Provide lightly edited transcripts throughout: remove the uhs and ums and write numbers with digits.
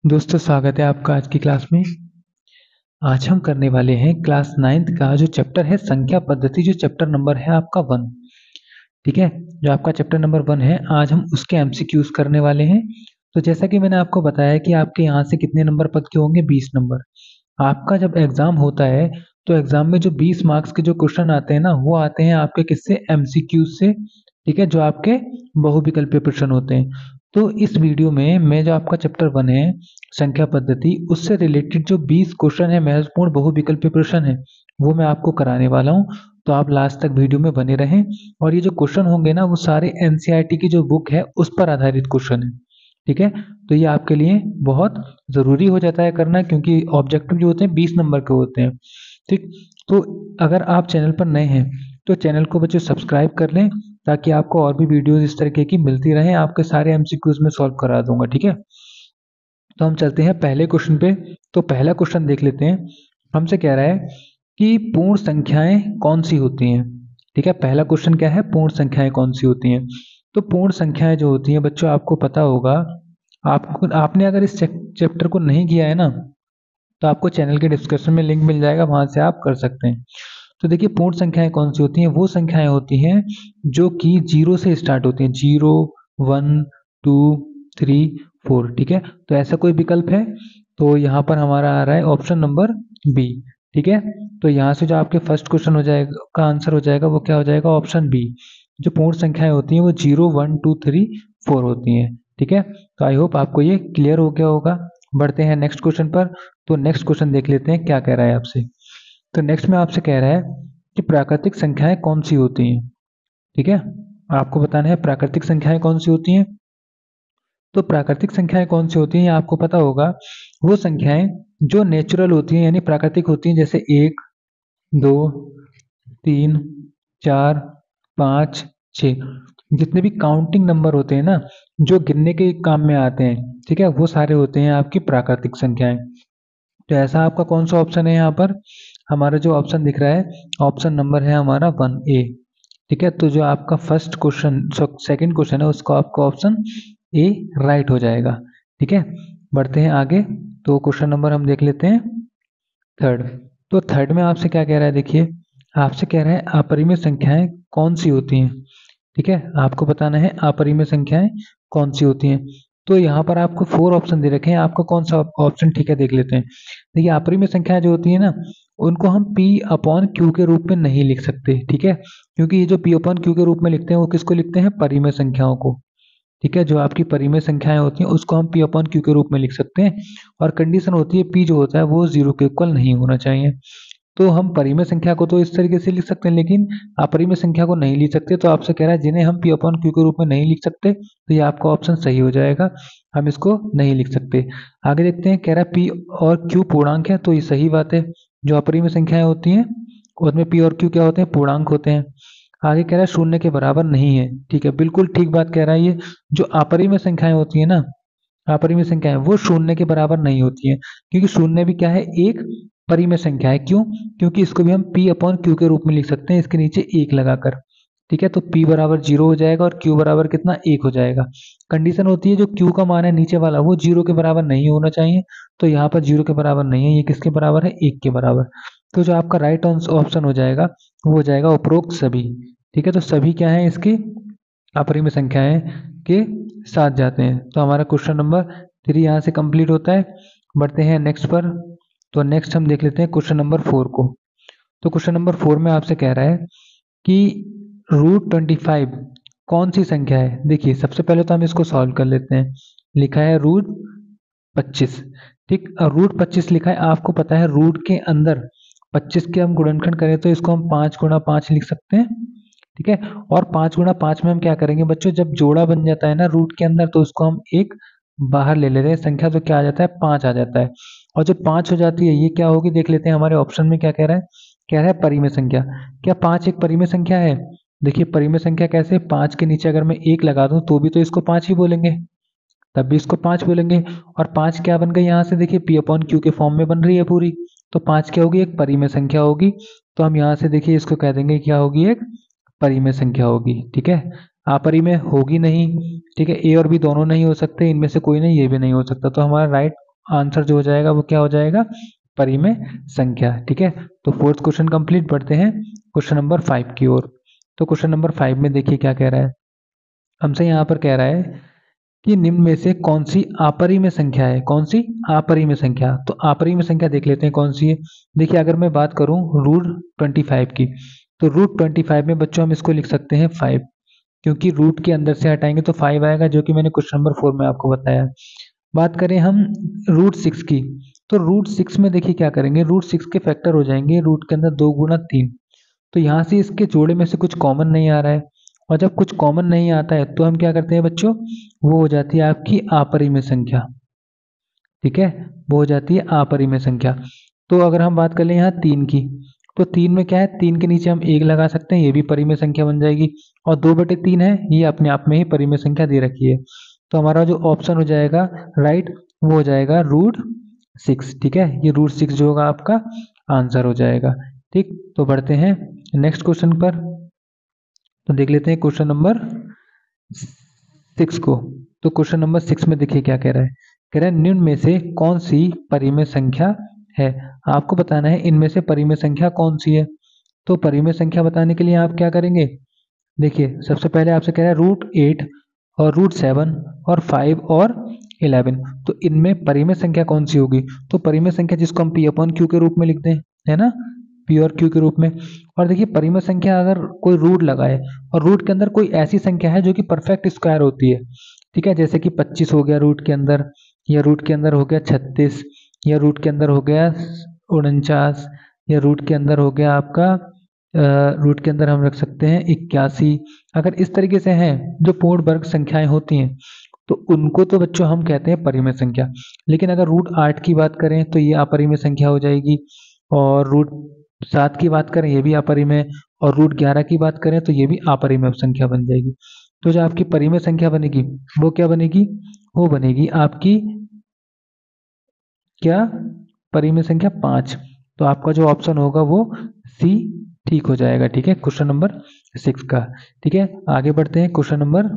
दोस्तों स्वागत है आपका आज की क्लास में। आज हम करने वाले हैं क्लास 9th का जो चैप्टर है संख्या पद्धति, जो चैप्टर नंबर है आपका 1। ठीक है, जो आपका चैप्टर नंबर 1 है, आज हम उसके एमसीक्यूज करने वाले हैं। तो जैसा कि मैंने आपको बताया कि आपके यहाँ से कितने नंबर पद के होंगे, 20 नंबर। आपका जब एग्जाम होता है तो एग्जाम में जो 20 मार्क्स के जो क्वेश्चन आते हैं ना, वो आते हैं आपके किससे, एमसीक्यूज से। ठीक है, जो आपके बहुविकल्पीय प्रश्न होते हैं। तो इस वीडियो में मैं जो आपका चैप्टर 1 है संख्या पद्धति, उससे रिलेटेड जो 20 क्वेश्चन है, महत्वपूर्ण बहुविकल्पीय प्रश्न है, वो मैं आपको कराने वाला हूँ। तो आप लास्ट तक वीडियो में बने रहें। और ये जो क्वेश्चन होंगे ना, वो सारे एनसीईआरटी की जो बुक है उस पर आधारित क्वेश्चन है। ठीक है, तो ये आपके लिए बहुत जरूरी हो जाता है करना, क्योंकि ऑब्जेक्टिव जो होते हैं 20 नंबर के होते हैं। ठीक, तो अगर आप चैनल पर नए हैं तो चैनल को बच्चों सब्सक्राइब कर लें, ताकि आपको और भी वीडियोस इस तरीके की मिलती रहे। आपके सारे एमसीक्यूज में सॉल्व करा दूंगा। ठीक है, तो हम चलते हैं पहले क्वेश्चन पे। तो पहला क्वेश्चन देख लेते हैं। हमसे कह रहा है कि पूर्ण संख्याएं कौन सी होती हैं। ठीक है, पहला क्वेश्चन क्या है, पूर्ण संख्याएं कौन सी होती हैं। तो पूर्ण संख्याएं जो होती हैं बच्चों, आपको पता होगा, आपने अगर इस चैप्टर को नहीं किया है ना, तो आपको चैनल के डिस्क्रिप्शन में लिंक मिल जाएगा, वहां से आप कर सकते हैं। तो देखिए, पूर्ण संख्याएं कौन सी होती हैं, वो संख्याएं होती हैं जो कि 0 से स्टार्ट होती हैं। 0, 1, 2, 3, 4। ठीक है, तो ऐसा कोई विकल्प है तो यहाँ पर हमारा आ रहा है ऑप्शन नंबर बी। ठीक है, तो यहाँ से जो आपके फर्स्ट क्वेश्चन हो जाएगा का आंसर हो जाएगा, वो क्या हो जाएगा, ऑप्शन बी। जो पूर्ण संख्याएं होती हैं वो 0, 1, 2, 3, 4 होती हैं। ठीक है, तो आई होप आपको ये क्लियर हो गया होगा। बढ़ते हैं नेक्स्ट क्वेश्चन पर। तो नेक्स्ट क्वेश्चन देख लेते हैं क्या कह रहा है आपसे। तो नेक्स्ट में आपसे कह रहा है कि प्राकृतिक संख्याएं कौन सी होती हैं। ठीक है, आपको बताना है प्राकृतिक संख्याएं कौन सी होती हैं। तो प्राकृतिक संख्याएं कौन सी होती हैं, ये आपको पता होगा। वो संख्याएं जो नेचुरल होती हैं, यानी प्राकृतिक होती हैं, जैसे 1, 2, 3, 4, 5, 6। जितने भी काउंटिंग नंबर होते हैं ना, जो गिनने के काम में आते हैं, ठीक है, वो सारे होते हैं आपकी प्राकृतिक संख्याएं। तो ऐसा आपका कौन सा ऑप्शन है यहाँ पर, हमारा जो ऑप्शन दिख रहा है, ऑप्शन नंबर है हमारा 1A। ठीक है, तो जो आपका फर्स्ट क्वेश्चन, सेकंड क्वेश्चन है, उसका आपका ऑप्शन ए राइट हो जाएगा। ठीक है, बढ़ते हैं आगे। तो क्वेश्चन नंबर हम देख लेते हैं थर्ड। तो थर्ड में आपसे क्या कह रहा है, देखिए, आपसे कह रहा है अपरिमेय संख्याएं कौन सी होती हैं। ठीक है, आपको बताना है अपरिमेय संख्याएं कौन सी होती हैं। तो यहाँ पर आपको 4 ऑप्शन दे रखे हैं, आपको कौन सा ऑप्शन ठीक है देख लेते हैं। देखिए, अपरिमेय संख्याएं जो होती है ना, उनको हम P अपॉन क्यू के रूप में नहीं लिख सकते। ठीक है, क्योंकि ये जो P अपॉन क्यू के रूप में लिखते हैं, वो किसको लिखते हैं, परिमेय संख्याओं को। ठीक है, जो आपकी परिमेय संख्याएं होती हैं उसको हम P अपॉन क्यू के रूप में लिख सकते हैं। और कंडीशन होती है P जो होता है वो 0 के इक्वल नहीं होना चाहिए। तो हम परिमेय संख्या को तो इस तरीके से लिख सकते हैं, लेकिन अपरिमेय संख्या को नहीं लिख सकते। तो आपसे कह रहा है जिन्हें हम P अपॉन क्यू के रूप में नहीं लिख सकते, तो ये आपका ऑप्शन सही हो जाएगा, हम इसको नहीं लिख सकते। आगे देखते हैं, कह रहा है P और Q पूर्णांक है, तो ये सही बात है। जो अपरिमेय संख्याएं होती हैं उसमें P और Q क्या होते हैं, पूर्णांक होते हैं। आगे कह रहा है शून्य के बराबर नहीं है। ठीक है, बिल्कुल ठीक बात कह रहा है ये। जो अपरिमेय संख्याएं होती है ना, अपरिमेय संख्याएं वो शून्य के बराबर नहीं होती है, क्योंकि शून्य भी क्या है, एक परिमेय संख्या है। क्यों, क्योंकि इसको भी हम P अपॉन क्यू के रूप में लिख सकते हैं, इसके नीचे 1 लगाकर। ठीक है, तो P बराबर 0 हो जाएगा और Q बराबर कितना, 1 हो जाएगा। कंडीशन होती है जो Q का मान है नीचे वाला, वो 0 के बराबर नहीं होना चाहिए। तो यहाँ पर 0 के बराबर नहीं है, ये किसके बराबर है, 1 के बराबर। तो जो आपका राइट ऑप्शन हो जाएगा वो हो जाएगा उपरोक्त सभी। ठीक है, तो सभी क्या है, इसकी अपरिमेय संख्याएं के साथ जाते हैं। तो हमारा क्वेश्चन नंबर 3 यहाँ से कंप्लीट होता है। बढ़ते हैं नेक्स्ट पर। तो नेक्स्ट हम देख लेते हैं क्वेश्चन नंबर 4 को। तो क्वेश्चन नंबर 4 में आपसे कह रहा है कि √25 कौन सी संख्या है। देखिए, सबसे पहले तो हम इसको सॉल्व कर लेते हैं। लिखा है √25। ठीक, और √25 लिखा है, आपको पता है रूट के अंदर 25 के हम गुणनखंड करें तो इसको हम 5 गुणा 5 लिख सकते हैं। ठीक है, और 5 गुणा 5 में हम क्या करेंगे बच्चों, जब जोड़ा बन जाता है ना रूट के अंदर, तो उसको हम एक बाहर ले लेते हैं, संख्या तो क्या आ जाता है, 5 आ जाता है। और जब 5 हो जाती है, ये क्या होगी देख लेते हैं, हमारे ऑप्शन में क्या कह रहा है, कह रहा है परिमेय संख्या। क्या 5 एक परिमेय संख्या है। देखिए, परिमेय संख्या कैसे, 5 के नीचे अगर मैं 1 लगा दूं तो भी तो इसको 5 ही बोलेंगे, तब भी इसको 5 बोलेंगे। और 5 क्या बन गई, यहाँ से देखिए P अपॉन क्यू के फॉर्म में बन रही है पूरी। तो 5 क्या होगी, एक परिमेय संख्या होगी। तो हम यहाँ से देखिए इसको कह देंगे क्या होगी, एक परिमेय संख्या होगी। ठीक है, अपरिमेय होगी नहीं। ठीक है, ए और बी दोनों नहीं हो सकते, इनमें से कोई नहीं, ये भी नहीं हो सकता। तो हमारा राइट आंसर जो हो जाएगा वो क्या हो जाएगा, परिमेय संख्या। ठीक है, तो फोर्थ क्वेश्चन कंप्लीट। बढ़ते हैं क्वेश्चन नंबर 5 की ओर। तो क्वेश्चन नंबर 5 में देखिए क्या कह रहा है हमसे। यहाँ पर कह रहा है कि निम्न में से कौन सी अपरिमेय संख्या है। कौन सी अपरिमेय संख्या, तो अपरिमेय संख्या देख लेते हैं कौन सी है। देखिए अगर मैं बात करूं रूट 25 की, तो रूट 25 में बच्चों हम इसको लिख सकते हैं 5, क्योंकि रूट के अंदर से हटाएंगे तो 5 आएगा, जो कि मैंने क्वेश्चन नंबर 4 में आपको बताया। बात करें हम रूट 6 की, तो रूट 6 में देखिए क्या करेंगे, रूट 6 के फैक्टर हो जाएंगे रूट के अंदर 2 गुना 3। तो यहाँ से इसके जोड़े में से कुछ कॉमन नहीं आ रहा है, और जब कुछ कॉमन नहीं आता है तो हम क्या करते हैं बच्चों, वो हो जाती है आपकी अपरिमेय संख्या। ठीक है, वो हो जाती है अपरिमेय संख्या। तो अगर हम बात कर लें यहाँ 3 की, तो 3 में क्या है, 3 के नीचे हम 1 लगा सकते हैं, ये भी परिमेय संख्या बन जाएगी। और 2/3 है, ये अपने आप में ही परिमेय संख्या दे रखी है। तो हमारा जो ऑप्शन हो जाएगा राइट, वो हो जाएगा रूट 6। ठीक है, ये रूट 6 जो होगा आपका आंसर हो जाएगा। ठीक, तो बढ़ते हैं नेक्स्ट क्वेश्चन पर। तो देख लेते हैं क्वेश्चन नंबर 6 को। तो क्वेश्चन नंबर 6 में देखिए क्या कह रहा है, कह रहा है निम्न में से कौन सी परिमेय संख्या है। आपको बताना है इनमें से परिमेय संख्या कौन सी है। तो परिमेय संख्या बताने के लिए आप क्या करेंगे, देखिए सबसे पहले आपसे कह रहा है रूट 8 और रूट 7 और 5 और 11। तो इनमें परिमेय संख्या कौन सी होगी, तो परिमेय संख्या जिसको हम पी अपॉन क्यू के रूप में लिख दें, है ना, पी और क्यू के रूप में। और देखिए परिमेय संख्या अगर कोई रूट लगाए और रूट के अंदर कोई ऐसी संख्या है जो कि परफेक्ट स्क्वायर होती है, ठीक है, जैसे कि 25 हो गया रूट के अंदर, या रूट के अंदर हो गया 36, या रूट के अंदर हो गया 49, या रूट के अंदर हो गया आपका रूट के अंदर हम रख सकते हैं 81। अगर इस तरीके से हैं जो पूर्ण वर्ग संख्याएं होती हैं, तो उनको तो बच्चों हम कहते हैं परिमेय संख्या। लेकिन अगर रूट 8 की बात करें तो ये अपरिमेय संख्या हो जाएगी, और रूट 7 की बात करें ये भी अपरिमेय, और रूट 11 की बात करें तो ये भी अपरिमेय संख्या बन जाएगी। तो जो आपकी परिमेय संख्या बनेगी वो क्या बनेगी, वो बनेगी आपकी क्या, परिमेय संख्या 5। तो आपका जो ऑप्शन होगा वो सी ठीक हो जाएगा। ठीक है, क्वेश्चन नंबर 6 का। ठीक है, आगे बढ़ते हैं क्वेश्चन नंबर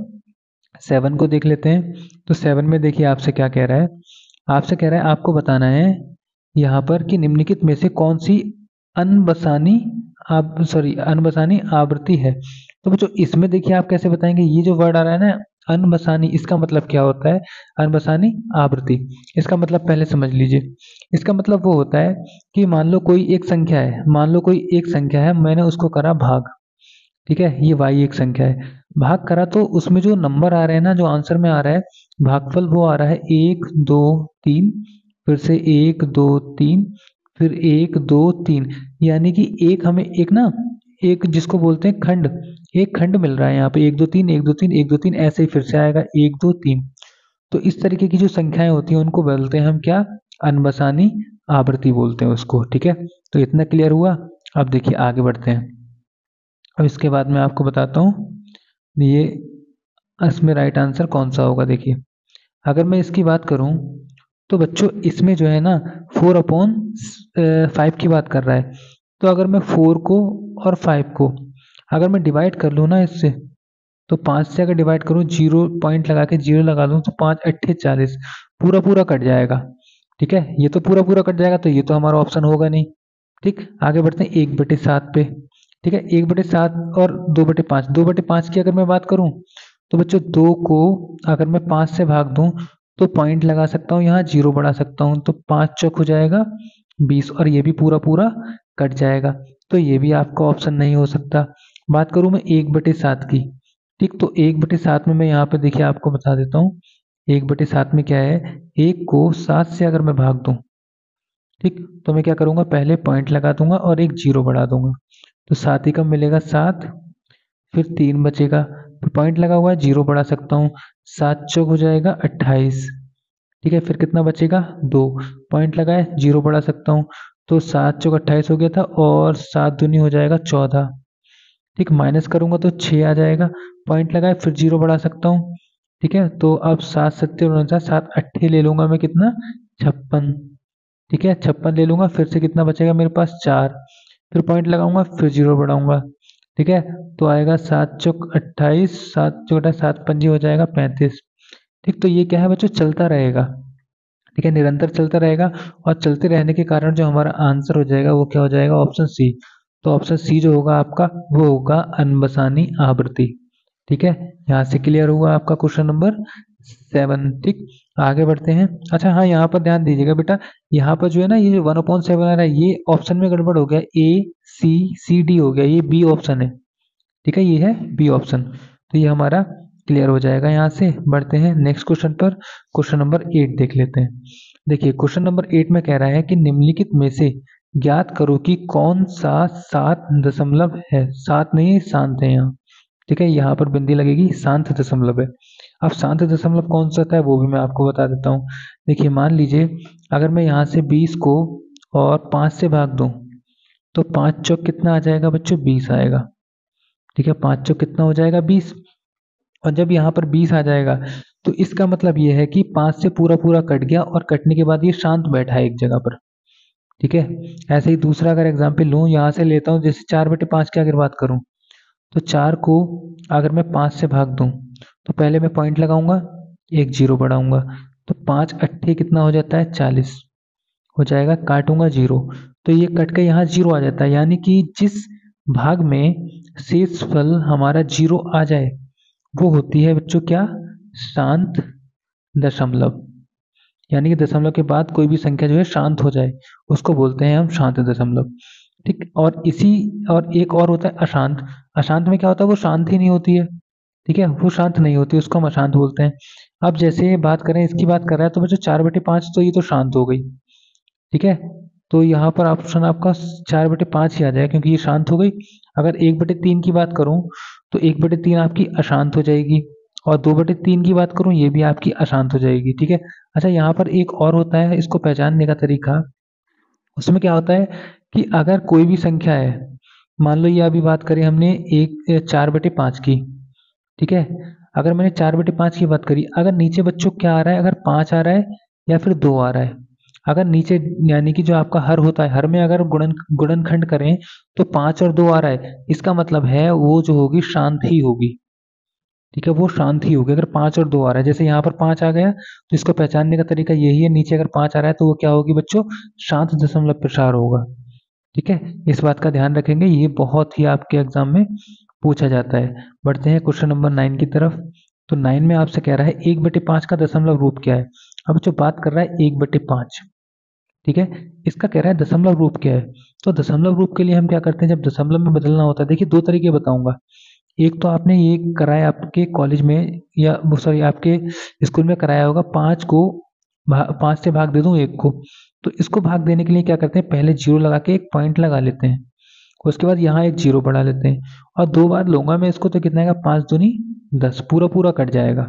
7 को देख लेते हैं। तो 7 में देखिए आपसे क्या कह रहा है, आपसे कह रहा है आपको बताना है यहाँ पर कि निम्नलिखित में से कौन सी अनबसानी अनबसानी आवृत्ति है। तो बच्चों इसमें देखिए आप कैसे बताएंगे, ये जो वर्ड आ रहा है ना अनबसानी, इसका मतलब क्या होता है, अनबसानी आवृत्ति। इसका मतलब पहले समझ लीजिए, इसका मतलब वो होता है कि मान लो कोई एक संख्या है, मान लो कोई एक संख्या है, मैंने उसको करा भाग। ठीक है, ये y एक संख्या है, भाग करा तो उसमें जो नंबर आ रहे हैं ना, जो आंसर में आ रहा है भागफल, वो आ रहा है 1 2 3, फिर से 1 2 3, फिर 1 2 3, यानी कि एक हमें एक ना, एक जिसको बोलते हैं खंड, एक खंड मिल रहा है यहाँ पे 1 2 3 1 2 3 1 2 3, ऐसे ही फिर से आएगा 1 2 3। तो इस तरीके की जो संख्याएं होती हैं उनको बोलते हैं हम क्या, अनबसानी आवृत्ति बोलते हैं उसको। ठीक है, तो इतना क्लियर हुआ। अब देखिए आगे बढ़ते हैं। अब इसके बाद मैं आपको बताता हूँ ये इसमें राइट आंसर कौन सा होगा। देखिए अगर मैं इसकी बात करूं तो बच्चों इसमें जो है ना 4/5 की बात कर रहा है। तो अगर मैं 4 को और 5 को अगर मैं डिवाइड कर लूँ ना इससे, तो 5 से अगर डिवाइड करूँ, 0 पॉइंट लगा के 0 लगा दूँ, तो 5 8 40 पूरा पूरा कट जाएगा। ठीक है, ये तो पूरा पूरा कट जाएगा, तो ये तो हमारा ऑप्शन होगा नहीं। ठीक, आगे बढ़ते हैं 1/7 पे। ठीक है, 1/7 और 2/5, 2/5 की अगर मैं बात करूं तो बच्चों 2 को अगर मैं 5 से भाग दूं तो पॉइंट लगा सकता हूँ, यहाँ 0 बढ़ा सकता हूँ, तो 5 चौक हो जाएगा 20, और ये भी पूरा पूरा कट जाएगा, तो ये भी आपका ऑप्शन नहीं हो सकता। बात करूं मैं 1/7 की, ठीक, तो 1/7 में मैं यहाँ पे देखिए आपको बता देता हूँ, 1/7 में क्या है, 1 को 7 से अगर मैं भाग दूं, ठीक, तो मैं क्या करूंगा, पहले पॉइंट लगा दूंगा और एक 0 बढ़ा दूंगा, तो 7 ही कम मिलेगा 7, फिर 3 बचेगा, फिर पॉइंट लगा हुआ है 0 बढ़ा सकता हूँ, 7 चौक हो जाएगा 28। ठीक है, फिर कितना बचेगा 2, पॉइंट लगाए 0 बढ़ा सकता हूँ, तो 7 चौक 28 हो गया था, और 7 दूनी हो जाएगा 14। ठीक, माइनस करूंगा तो 6 आ जाएगा, पॉइंट लगाए फिर 0 बढ़ा सकता हूँ। ठीक है, तो अब 7 7 49, 7 8 ले लूंगा मैं, कितना 56। ठीक है, 56 ले लूंगा, फिर से कितना बचेगा मेरे पास 4, फिर पॉइंट लगाऊंगा फिर 0 बढ़ाऊंगा। ठीक है, तो आएगा 7 चौक 28, 7 चौक 28, 7 पंजी हो जाएगा 35। ठीक, तो ये क्या है बच्चों, चलता रहेगा। ठीक है, निरंतर चलता रहेगा और चलते रहने के कारण जो हमारा आंसर हो जाएगा वो क्या हो जाएगा, ऑप्शन सी। तो ऑप्शन सी जो होगा आपका वो होगा अनबसानी आवृत्ति। ठीक है, यहाँ से क्लियर हुआ आपका क्वेश्चन नंबर 7। ठीक, आगे बढ़ते हैं। अच्छा हाँ, यहाँ पर ध्यान दीजिएगा बेटा, यहाँ पर जो है ना ये जो 1/7 आ रहा है ये ऑप्शन में गड़बड़ हो गया, A C C D हो गया, ये बी ऑप्शन है। ठीक है, ये है बी ऑप्शन। तो ये हमारा क्लियर हो जाएगा। यहाँ से बढ़ते हैं नेक्स्ट क्वेश्चन पर। क्वेश्चन नंबर 8 देख लेते हैं। देखिए क्वेश्चन नंबर 8 में कह रहा है कि निम्नलिखित में से ज्ञात करो कि कौन सा 7 दशमलव है, 7 नहीं शांत है यहाँ। ठीक है, यहाँ पर बिंदी लगेगी, शांत दशमलव है। अब शांत दशमलव कौन सा था वो भी मैं आपको बता देता हूँ। देखिए मान लीजिए अगर मैं यहाँ से 20 को और 5 से भाग दूं तो 5 चौक कितना आ जाएगा बच्चों, 20 आएगा। ठीक है, 5 चौक कितना हो जाएगा, 20। और जब यहाँ पर 20 आ जाएगा तो इसका मतलब ये है कि 5 से पूरा पूरा कट गया और कटने के बाद ये शांत बैठा है एक जगह पर। ठीक है, ऐसे ही दूसरा अगर एग्जाम्पल लूँ, यहाँ से लेता हूँ जैसे 4/5 की अगर बात करूँ तो 4 को अगर मैं 5 से भाग दूं तो पहले मैं पॉइंट लगाऊंगा, एक जीरो बढ़ाऊंगा, तो 5 अट्ठे कितना हो जाता है, 40 हो जाएगा, काटूंगा जीरो, तो ये कट के यहाँ जीरो आ जाता है। यानी कि जिस भाग में शेषफल हमारा जीरो आ जाए वो होती है बच्चों क्या, शांत दशमलव। यानी कि दशमलव के बाद कोई भी संख्या जो है शांत हो जाए उसको बोलते हैं हम शांत दशमलव। ठीक, और इसी और एक और होता है अशांत। अशांत में क्या होता है, वो शांत ही नहीं होती है। ठीक है, वो शांत नहीं होती, उसको हम अशांत बोलते हैं। अब जैसे बात करें, इसकी बात कर रहा है तो बच्चों 4/5 तो ये तो शांत हो गई। ठीक है, तो यहाँ पर ऑप्शन आपका 4/5 ही आ जाएगा क्योंकि ये शांत हो गई। अगर 1/3 की बात करूँ तो 1/3 आपकी अशांत हो जाएगी, और 2/3 की बात करूँ ये भी आपकी अशांत हो जाएगी। ठीक है, अच्छा यहाँ पर एक और होता है इसको पहचानने का तरीका। उसमें क्या होता है कि अगर कोई भी संख्या है, मान लो ये अभी बात करें हमने 4/5 की। ठीक है, अगर मैंने 4/5 की बात करी, अगर नीचे बच्चों क्या आ रहा है, अगर 5 आ रहा है या फिर 2 आ रहा है, अगर नीचे यानी कि जो आपका हर होता है, हर में अगर गुणनखंड करें तो 5 और 2 आ रहा है, इसका मतलब है वो जो होगी शांत ही होगी। ठीक है, वो शांत ही होगी अगर 5 और 2 आ रहा है। जैसे यहाँ पर 5 आ गया तो इसको पहचानने का तरीका यही है, नीचे अगर 5 आ रहा है तो वो क्या होगी बच्चों, शांत दशमलव प्रसार होगा। ठीक है, इस बात का ध्यान रखेंगे, ये बहुत ही आपके एग्जाम में पूछा जाता है। बढ़ते हैं क्वेश्चन नंबर 9 की तरफ। तो 9 में आपसे कह रहा है 1/5 का दशमलव रूप क्या है। अब जो बात कर रहा है 1/5, ठीक है, इसका कह रहा है दशमलव रूप क्या है। तो दशमलव रूप के लिए हम क्या करते हैं, जब दशमलव में बदलना होता है, देखिए दो तरीके बताऊंगा। एक तो आपने ये कराया आपके कॉलेज में या सॉरी आपके स्कूल में कराया होगा, 5 को 5 से भाग दे दूं 1 को। तो इसको भाग देने के लिए क्या करते हैं, पहले जीरो लगा के एक पॉइंट लगा लेते हैं, उसके बाद यहाँ एक जीरो बढ़ा लेते हैं, और 2 बार लूंगा मैं इसको तो कितना आएगा, 5 दूनी 10, पूरा पूरा कट जाएगा।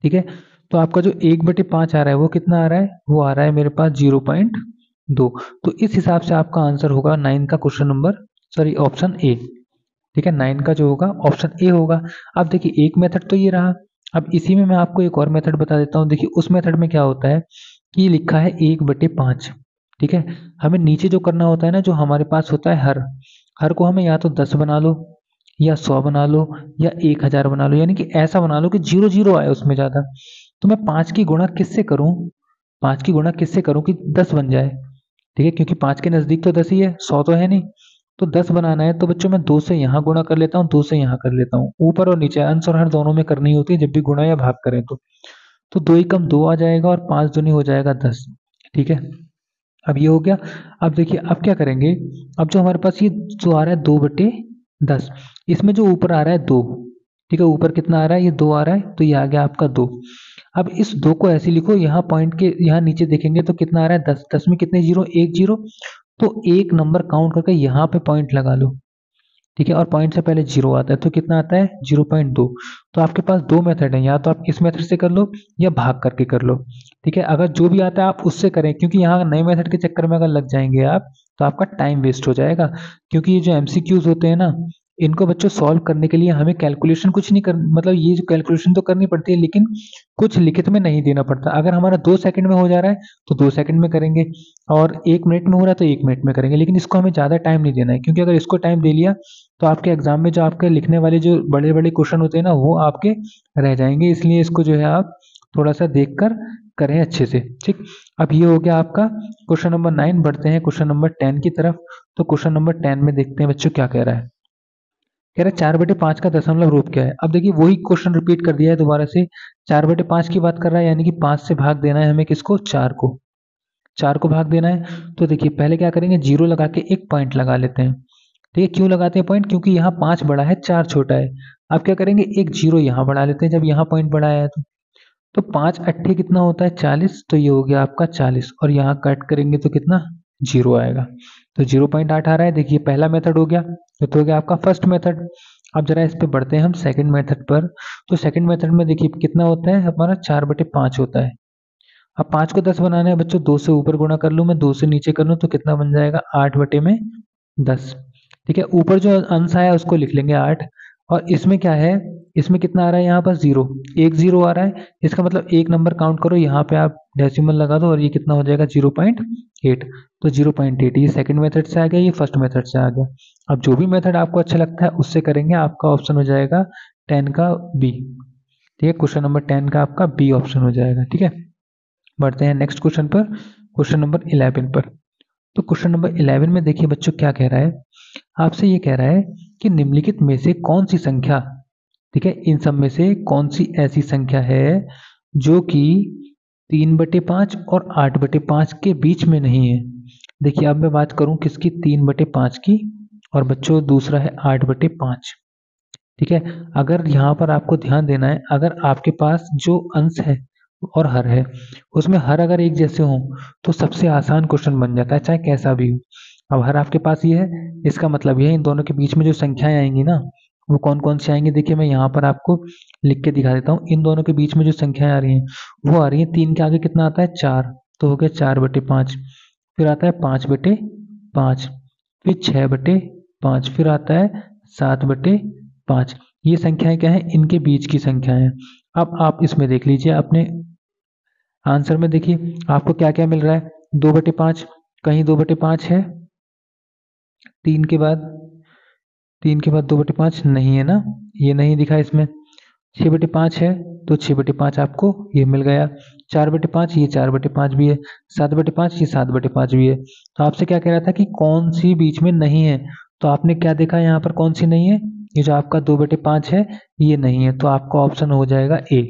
ठीक है, तो आपका जो 1/5 आ रहा है वो कितना आ रहा है, वो आ रहा है मेरे पास 0.2। तो इस हिसाब से आपका आंसर होगा 9 का question number, sorry option A. ठीक है, 9 का जो होगा ऑप्शन ए होगा। अब देखिए एक मेथड तो ये रहा, अब इसी में मैं आपको एक और मेथड बता देता हूँ। देखिए उस मेथड में क्या होता है कि लिखा है 1/5। ठीक है, हमें नीचे जो करना होता है ना, जो हमारे पास होता है हर, हर को हमें या तो 10 बना लो या 100 बना लो या 1000 बना लो, यानी कि ऐसा बना लो कि जीरो जीरो आए उसमें ज्यादा। तो मैं 5 की गुणा किससे करूं, 5 की गुणा किससे करूं कि 10 बन जाए। ठीक है, क्योंकि 5 के नजदीक तो 10 ही है, 100 तो है नहीं। तो 10 बनाना है तो बच्चों मैं 2 से यहाँ गुणा कर लेता हूँ, 2 से यहाँ कर लेता हूँ, ऊपर और नीचे अंश और हर दोनों में करनी होती है जब भी गुणा या भाग करें तो 2 एकम 2 आ जाएगा और 5 दूनी हो जाएगा 10। ठीक है, अब ये हो गया। अब देखिए अब क्या करेंगे, अब जो हमारे पास ये जो आ रहा है 2/10, इसमें जो ऊपर आ रहा है 2, ठीक है, ऊपर कितना आ रहा है, ये 2 आ रहा है, तो ये आ गया आपका 2। अब इस 2 को ऐसे लिखो, यहाँ पॉइंट के यहाँ नीचे देखेंगे तो कितना आ रहा है 10, 10 में कितने जीरो, एक जीरो, तो एक नंबर काउंट करके यहाँ पे पॉइंट लगा लो। ठीक है, और पॉइंट से पहले जीरो आता है तो कितना आता है 0.2। तो आपके पास दो मेथड है, या तो आप इस मेथड से कर लो या भाग करके कर लो। ठीक है, अगर जो भी आता है आप उससे करें, क्योंकि यहाँ नए मेथड के चक्कर में अगर लग जाएंगे आप तो आपका टाइम वेस्ट हो जाएगा। क्योंकि ये जो एमसीक्यूज होते हैं ना, इनको बच्चों सॉल्व करने के लिए हमें कैलकुलेशन कुछ नहीं कर, मतलब ये जो कैलकुलेशन तो करनी पड़ती है लेकिन कुछ लिखित में नहीं देना पड़ता। अगर हमारा 2 सेकंड में हो जा रहा है तो 2 सेकंड में करेंगे, और 1 मिनट में हो रहा है तो 1 मिनट में करेंगे, लेकिन इसको हमें ज़्यादा टाइम नहीं देना है, क्योंकि अगर इसको टाइम दे लिया तो आपके एग्जाम में जो आपके लिखने वाले जो बड़े बड़े क्वेश्चन होते हैं ना वो आपके रह जाएंगे। इसलिए इसको जो है आप थोड़ा सा देख कर करें अच्छे से। ठीक, अब ये हो गया आपका क्वेश्चन नंबर 9। बढ़ते हैं क्वेश्चन नंबर 10 की तरफ। तो क्वेश्चन नंबर 10 में देखते हैं बच्चों क्या कह रहा है। कह रहा है 4/5 का दशमलव रूप क्या है। अब देखिए वही क्वेश्चन रिपीट कर दिया है दोबारा से। 4/5 की बात कर रहा है, यानी कि 5 से भाग देना है हमें किसको, 4 को। 4 को भाग देना है। तो देखिए पहले क्या करेंगे, जीरो लगा के एक पॉइंट लगा लेते हैं। ठीक है, क्यों लगाते हैं पॉइंट, क्योंकि यहाँ 5 बड़ा है 4 छोटा है। अब क्या करेंगे, एक जीरो यहाँ बढ़ा लेते हैं जब यहाँ पॉइंट बढ़ाया है तो 5 अट्ठे कितना होता है 40। तो ये हो गया आपका 40 और यहाँ कट करेंगे तो कितना, जीरो आएगा। तो 0.8 आ रहा है। देखिए पहला मेथड हो गया, तो हो गया आपका फर्स्ट मेथड। अब जरा इस पे बढ़ते हैं हम सेकंड मेथड पर। तो सेकंड मेथड में देखिए कितना होता है हमारा, 4/5 होता है। अब 5 को 10 बनाना है बच्चों, 2 से ऊपर गुणा कर लूँ मैं, 2 से नीचे कर लूँ तो कितना बन जाएगा, 8/10। ठीक है, ऊपर जो अंश आया उसको लिख लेंगे 8। और इसमें क्या है, इसमें कितना आ रहा है यहाँ पर, जीरो, एक जीरो आ रहा है। इसका मतलब एक नंबर काउंट करो, यहाँ पे आप डेसिमल लगा दो और ये कितना हो जाएगा, 0.8। तो 0.8 ये सेकंड मेथड से आ गया, ये फर्स्ट मेथड से आ गया। अब जो भी मेथड आपको अच्छा लगता है उससे करेंगे। आपका ऑप्शन हो जाएगा 10 का बी। ठीक है, क्वेश्चन नंबर 10 का आपका बी ऑप्शन हो जाएगा। ठीक है, बढ़ते हैं नेक्स्ट क्वेश्चन पर, क्वेश्चन नंबर 11 पर। तो क्वेश्चन नंबर 11 में देखिए बच्चों क्या कह रहा है, आपसे ये कह रहा है कि निम्नलिखित में से कौन सी संख्या, ठीक है, इन सब में से कौन सी ऐसी संख्या है जो कि 3/5 और 8/5 के बीच में नहीं है। देखिए अब मैं बात करूं किसकी, 3/5 की, और बच्चों दूसरा है 8/5। ठीक है, अगर यहाँ पर आपको ध्यान देना है, अगर आपके पास जो अंश है और हर है उसमें हर अगर एक जैसे हों तो सबसे आसान क्वेश्चन बन जाता है, चाहे कैसा भी हो। अब हर आपके पास ये है, इसका मतलब ये है इन दोनों के बीच में जो संख्याएं आएंगी ना, वो कौन कौन सी आएंगी। देखिए मैं यहाँ पर आपको लिख के दिखा देता हूँ। इन दोनों के बीच में जो संख्याएं आ रही हैं वो आ रही हैं, 3 के आगे कितना आता है, 4, तो हो गया 4/5। फिर आता है 5/5, फिर 6/5, फिर आता है 7/5। ये संख्याएं क्या है, इनके बीच की संख्याएं हैं। अब आप इसमें देख लीजिए अपने आंसर में, देखिए आपको क्या क्या मिल रहा है, 2/5, कहीं 2/5 है, 3 के बाद, 2/5 नहीं है ना, ये नहीं दिखा इसमें। 6/5 है तो 6/5 आपको ये मिल गया। 4/5 ये 4/5 भी है। 7/5 ये 7/5 भी है। तो आपसे क्या कह रहा था कि कौन सी बीच में नहीं है, तो आपने क्या देखा यहाँ पर कौन सी नहीं है, ये जो आपका 2/5 है ये नहीं है। तो आपका ऑप्शन हो जाएगा ए।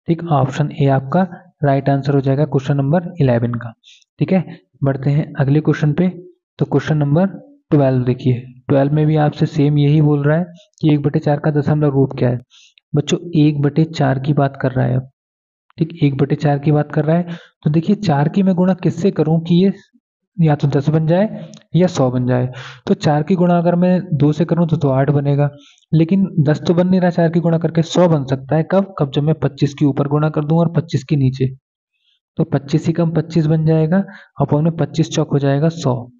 ठीक, ऑप्शन ए आपका राइट आंसर हो जाएगा क्वेश्चन नंबर 11 का। ठीक है, बढ़ते हैं अगले क्वेश्चन पे। तो क्वेश्चन नंबर 12 देखिए, 12 में भी आपसे सेम यही बोल रहा है कि 1/4 का दशमलव रूप क्या है। बच्चों 1/4 की बात कर रहा है अब। ठीक, 1/4 की बात कर रहा है। तो देखिए 4 की मैं गुणा किससे करूं कि ये या तो 10 बन जाए या 100 बन जाए। तो 4 की गुणा अगर मैं 2 से करूं तो 8 बनेगा, लेकिन 10 तो बन नहीं रहा 4 की गुणा करके। 100 बन सकता है कब, जब मैं 25 के ऊपर गुणा कर दूं और 25 के नीचे। तो 25 ही कम 25 बन जाएगा, अपॉन में 25 चौक हो जाएगा 100।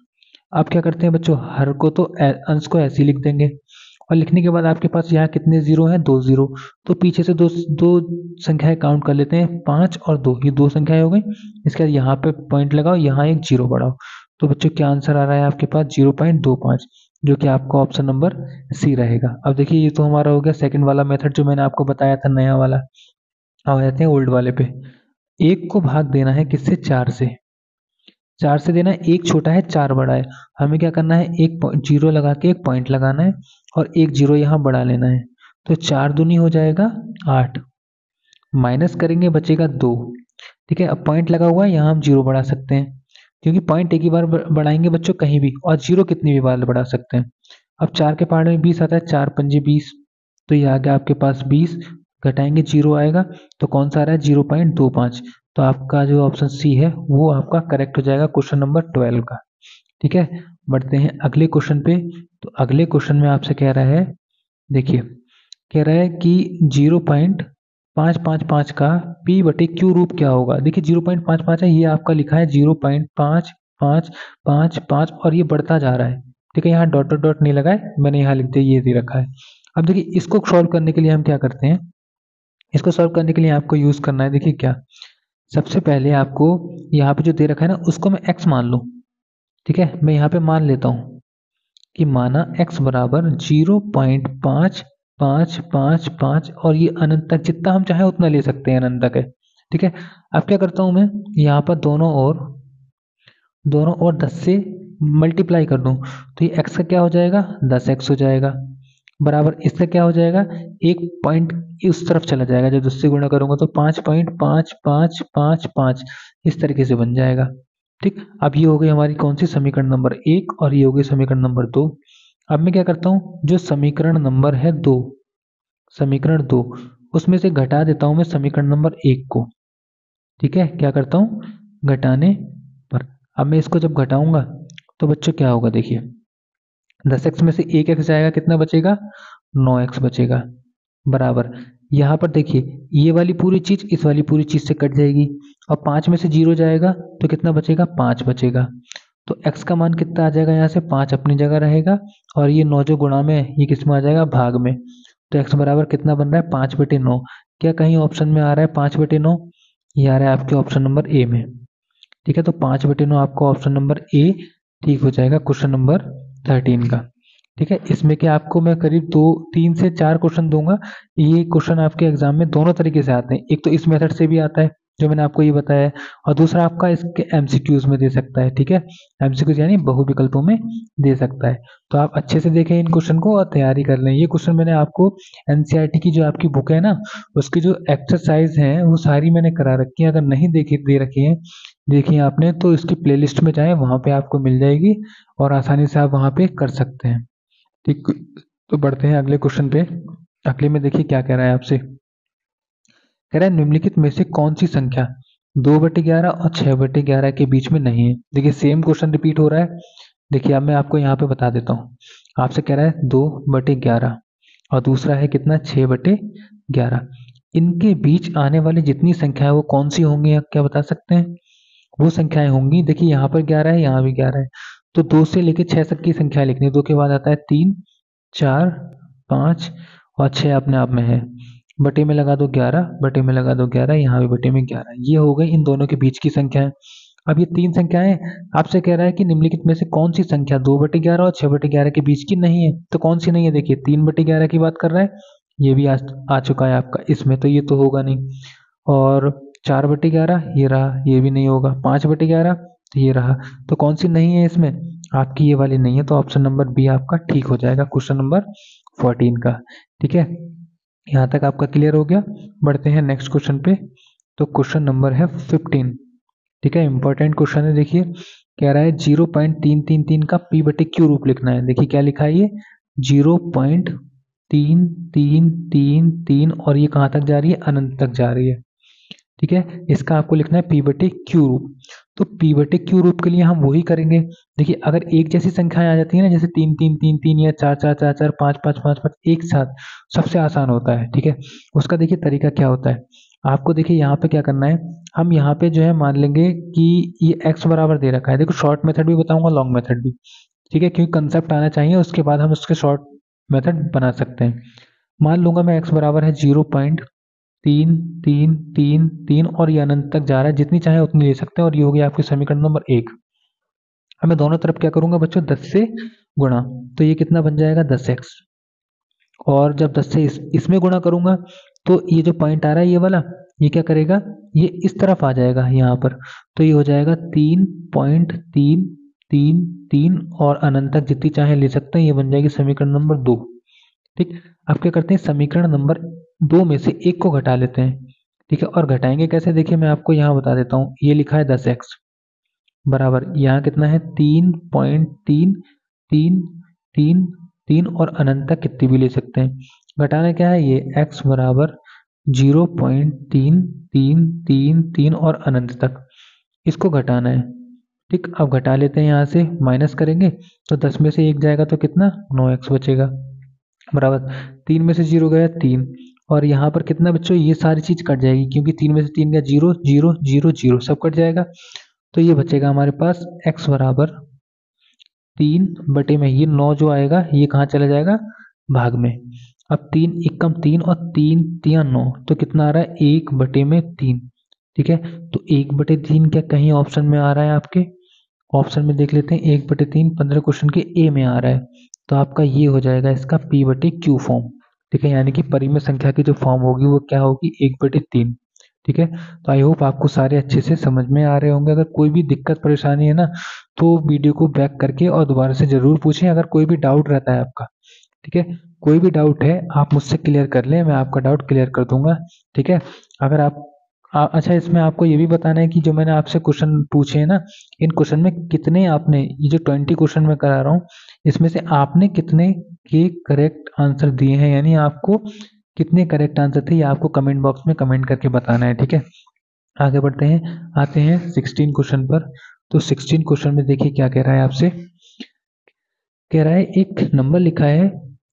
आप क्या करते हैं बच्चों, हर को तो अंश को ऐसे ही लिख देंगे, और लिखने के बाद आपके पास यहाँ कितने जीरो हैं, 2 जीरो। तो पीछे से दो दो संख्याएं काउंट कर लेते हैं, 5 और 2, ये 2 संख्याएं हो गई। इसके बाद यहाँ पे पॉइंट लगाओ, यहाँ एक जीरो बढ़ाओ। तो बच्चों क्या आंसर आ रहा है आपके पास, 0.25, जो कि आपका ऑप्शन नंबर सी रहेगा। अब देखिए ये तो हमारा हो गया सेकंड वाला मेथड जो मैंने आपको बताया था, नया वाला। अब आ जाते हैं ओल्ड वाले पे। एक को भाग देना है किससे, 4 से। 4 से देना है, एक छोटा है 4 बड़ा है। हमें क्या करना है, एक जीरो लगा के एक पॉइंट लगाना है और एक जीरो यहाँ बढ़ा लेना है। तो 4 दूनी हो जाएगा 8, माइनस करेंगे बचेगा 2। ठीक है, अब पॉइंट लगा हुआ है, यहाँ हम जीरो बढ़ा सकते हैं, क्योंकि पॉइंट एक ही बार बढ़ाएंगे बच्चों कहीं भी, और जीरो कितनी भी बार बढ़ा सकते हैं। अब 4 के पहाड़ में 20 आता है, 4 पंजे 20, तो ये आ गया आपके पास 20, घटाएंगे जीरो आएगा, तो कौन सा आ रहा है, 0.25। तो आपका जो ऑप्शन सी है वो आपका करेक्ट हो जाएगा क्वेश्चन नंबर 12 का। ठीक है, बढ़ते हैं अगले क्वेश्चन पे। तो अगले क्वेश्चन में आपसे कह रहा है, देखिए कह रहा है कि 0.555 का p/q रूप क्या होगा। देखिए 0.55 है, ये आपका लिखा है 0.5555 और ये बढ़ता जा रहा है। ठीक है, यहाँ डॉट डॉट डॉट नहीं लगा है, मैंने यहाँ लिख दिया, ये दे रखा है। अब देखिए इसको सॉल्व करने के लिए हम क्या करते हैं, इसको सॉल्व करने के लिए आपको यूज करना है, देखिए क्या, सबसे पहले आपको यहाँ पे जो दे रखा है ना उसको मैं x मान लूँ। ठीक है, मैं यहाँ पे मान लेता हूँ कि माना x बराबर 0.5555 और ये अनंत तक जितना हम चाहें उतना ले सकते हैं, अनंत तक है। ठीक है। अब क्या करता हूँ मैं, यहाँ पर दोनों ओर 10 से मल्टीप्लाई कर दूं तो ये x का क्या हो जाएगा, 10x हो जाएगा, बराबर इससे क्या हो जाएगा, एक पॉइंट उस तरफ चला जाएगा, जब 10 से गुणा करूंगा तो 5.5555 इस तरीके से बन जाएगा। ठीक, अब ये हो गई हमारी कौन सी, समीकरण नंबर 1, और ये हो गई समीकरण नंबर 2। अब मैं क्या करता हूँ, जो समीकरण नंबर है 2, समीकरण 2 उसमें से घटा देता हूँ मैं समीकरण नंबर 1 को। ठीक है, क्या करता हूँ, घटाने पर। अब मैं इसको जब घटाऊंगा तो बच्चों क्या होगा, देखिए 10x में से 1x जाएगा, कितना बचेगा, 9x बचेगा, बराबर यहाँ पर देखिए ये वाली पूरी चीज इस वाली पूरी चीज से कट जाएगी, और 5 में से 0 जाएगा तो कितना बचेगा, 5 बचेगा। तो x का मान कितना आ जाएगा, यहाँ से 5 अपनी जगह रहेगा, और ये 9 जो गुणा में है ये किस में आ जाएगा, भाग में। तो x बराबर कितना बन रहा है, 5/9। क्या कहीं ऑप्शन में आ रहा है 5/9, ये आ रहा है आपके ऑप्शन नंबर ए में। ठीक है, तो 5/9 आपका ऑप्शन नंबर ए ठीक हो जाएगा क्वेश्चन नंबर 13 का। ठीक है, इसमें क्या आपको मैं करीब 3 से 4 क्वेश्चन दूंगा। ये क्वेश्चन आपके एग्जाम में दोनों तरीके से आते हैं, एक तो इस मेथड से भी आता है जो मैंने आपको ये बताया है, और दूसरा आपका इसके एमसीक्यूज में दे सकता है। ठीक है, एमसीक्यूज यानी बहुविकल्पों में दे सकता है। तो आप अच्छे से देखें इन क्वेश्चन को और तैयारी कर लें। ये क्वेश्चन मैंने आपको एनसीईआरटी की जो आपकी बुक है ना, उसकी जो एक्सरसाइज है वो सारी मैंने करा रखी है। अगर नहीं देखी दे रखी है देखिए आपने, तो इसकी प्लेलिस्ट में जाएं, वहां पे आपको मिल जाएगी और आसानी से आप वहां पे कर सकते हैं। ठीक, तो बढ़ते हैं अगले क्वेश्चन पे। अगले में देखिए क्या कह रहा है आपसे, कह रहा है निम्नलिखित में से कौन सी संख्या 2/11 और 6/11 के बीच में नहीं है। देखिए सेम क्वेश्चन रिपीट हो रहा है। देखिए अब मैं आपको यहाँ पे बता देता हूँ। आपसे कह रहा है 2/11 और दूसरा है कितना, 6/11। इनके बीच आने वाली जितनी संख्या है वो कौन सी होंगी, आप क्या बता सकते हैं। वो संख्याएं होंगी, देखिए यहाँ पर 11 है, यहाँ भी 11 है, तो 2 से लेकर 6 तक की संख्या लिखनी है। 2 के बाद आता है 3, 4, 5 और 6 अपने आप में है। बटे में लगा दो 11, बटे में लगा दो 11, यहाँ भी बटे में 11। ये हो गई इन दोनों के बीच की संख्याएं। अब ये 3 संख्याएं आपसे कह रहा है कि निम्नलिखित में से कौन सी संख्या 2/11 और 6/11 के बीच की नहीं है। तो कौन सी नहीं है, देखिए 3/11 की बात कर रहा है, ये भी आ चुका है आपका इसमें, तो ये तो होगा नहीं। और 4/11 ये रहा, ये भी नहीं होगा। 5/11 तो ये रहा, तो कौन सी नहीं है इसमें, आपकी ये वाली नहीं है। तो ऑप्शन नंबर बी आपका ठीक हो जाएगा क्वेश्चन नंबर 14 का। ठीक है, यहाँ तक आपका क्लियर हो गया। बढ़ते हैं नेक्स्ट क्वेश्चन पे। तो क्वेश्चन नंबर है 15। ठीक है, इंपॉर्टेंट क्वेश्चन है। देखिए कह रहा है 0.333 का p/q रूप लिखना है। देखिए क्या लिखा है ये, 0.3333 और ये कहाँ तक जा रही है, अनंत तक जा रही है। ठीक है, इसका आपको लिखना है p/q रूप। तो p/q रूप के लिए हम वही करेंगे। देखिए अगर एक जैसी संख्याएं आ जाती है ना, जैसे 3 3 3 3 या 4 4 4 4 5 5 5 5 एक साथ, सबसे आसान होता है। ठीक है, उसका देखिए तरीका क्या होता है। आपको देखिए यहाँ पे क्या करना है, हम यहाँ पे जो है मान लेंगे कि ये x बराबर दे रखा है। देखो शॉर्ट मेथड भी बताऊंगा, लॉन्ग मेथड भी। ठीक है, क्योंकि कंसेप्ट आना चाहिए, उसके बाद हम उसके शॉर्ट मेथड बना सकते हैं। मान लूंगा मैं x बराबर है 0.3333 और ये अनंत तक जा रहा है, जितनी चाहे उतनी ले सकते हैं, और ये हो गया आपकी समीकरण नंबर 1। अब मैं दोनों तरफ क्या करूंगा बच्चों, 10 से गुणा, तो ये कितना बन जाएगा, 10x। और जब 10 से इसमें गुणा करूंगा तो ये जो पॉइंट आ रहा है ये वाला, ये क्या करेगा, ये इस तरफ आ जाएगा यहाँ पर, तो ये हो जाएगा 3.333 और अनंत तक जितनी चाहे ले सकते हैं। ये बन जाएगी समीकरण नंबर 2। ठीक, अब क्या करते हैं, समीकरण नंबर 2 में से एक को घटा लेते हैं। ठीक है, और घटाएंगे कैसे, देखिए मैं आपको यहाँ बता देता हूँ। ये लिखा है 10x बराबर, यहाँ कितना है 3.333 और अनंत तक कितनी भी ले सकते हैं। घटाना क्या है, ये x बराबर 0.3333 और अनंत तक, इसको घटाना है। ठीक, अब घटा लेते हैं, यहाँ से माइनस करेंगे तो 10 में से 1 जाएगा तो कितना, 9x बचेगा, बराबर 3 में से 0 गया 3, और यहाँ पर कितना बच्चों, ये सारी चीज कट जाएगी, क्योंकि 3 में से 3 गया 0 0 0 0 सब कट जाएगा। तो ये बचेगा हमारे पास x बराबर 3 बटे में ये 9 जो आएगा ये कहाँ चला जाएगा, भाग में। अब 3 एकम 3 और 3 3 9, तो कितना आ रहा है, 1/3। ठीक है, तो 1/3 क्या कहीं ऑप्शन में आ रहा है आपके, ऑप्शन में देख लेते हैं। 1/3 15 क्वेश्चन के ए में आ रहा है, तो आपका ये हो जाएगा इसका p/q फॉर्म। ठीक है, यानी कि परिमेय संख्या की जो फॉर्म होगी वो क्या होगी, 1/3। ठीक है, तो आई होप आपको सारे अच्छे से समझ में आ रहे होंगे। अगर कोई भी दिक्कत परेशानी है ना, तो वीडियो को बैक करके और दोबारा से ज़रूर पूछें, अगर कोई भी डाउट रहता है आपका। ठीक है, कोई भी डाउट है आप मुझसे क्लियर कर लें, मैं आपका डाउट क्लियर कर दूंगा। ठीक है, अगर आप अच्छा, इसमें आपको ये भी बताना है कि जो मैंने आपसे क्वेश्चन पूछे हैं ना, इन क्वेश्चन में कितने आपने, ये जो 20 क्वेश्चन मैं करा रहा हूँ, इसमें से आपने कितने के करेक्ट आंसर दिए हैं, यानी आपको कितने करेक्ट आंसर थे, ये आपको कमेंट बॉक्स में कमेंट करके बताना है। ठीक है, आगे बढ़ते हैं, आते हैं 16 क्वेश्चन पर। तो 16 क्वेश्चन में देखिए क्या कह रहा है आपसे। कह रहा है एक नंबर लिखा है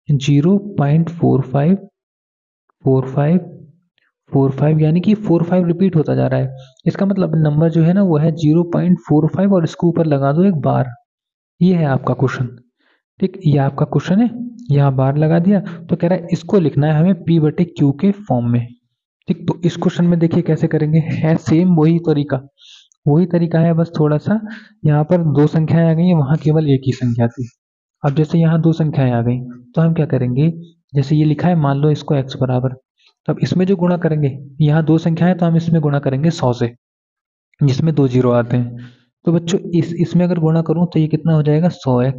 0.4545 यानी कि 45 रिपीट होता जा रहा है। इसका मतलब नंबर जो है ना वो है 0.45 और इसके ऊपर लगा दो एक बार। ये है आपका क्वेश्चन। ठीक, ये आपका क्वेश्चन है, यहाँ बार लगा दिया। तो कह रहा है इसको लिखना है हमें P बटे Q के फॉर्म में। ठीक, तो इस क्वेश्चन में देखिए कैसे करेंगे, है सेम वही तरीका है, बस थोड़ा सा यहाँ पर दो संख्याएं आ गई हैं, वहां केवल एक ही संख्या थी। अब जैसे यहाँ दो संख्याएं आ गई, तो हम क्या करेंगे, जैसे ये लिखा है मान लो इसको x बराबर, तब इसमें जो गुणा करेंगे, यहाँ दो संख्याएं तो हम इसमें गुणा करेंगे 100 से, जिसमें दो जीरो आते हैं। तो बच्चों इसमें अगर गुणा करूं तो ये कितना हो जाएगा 100x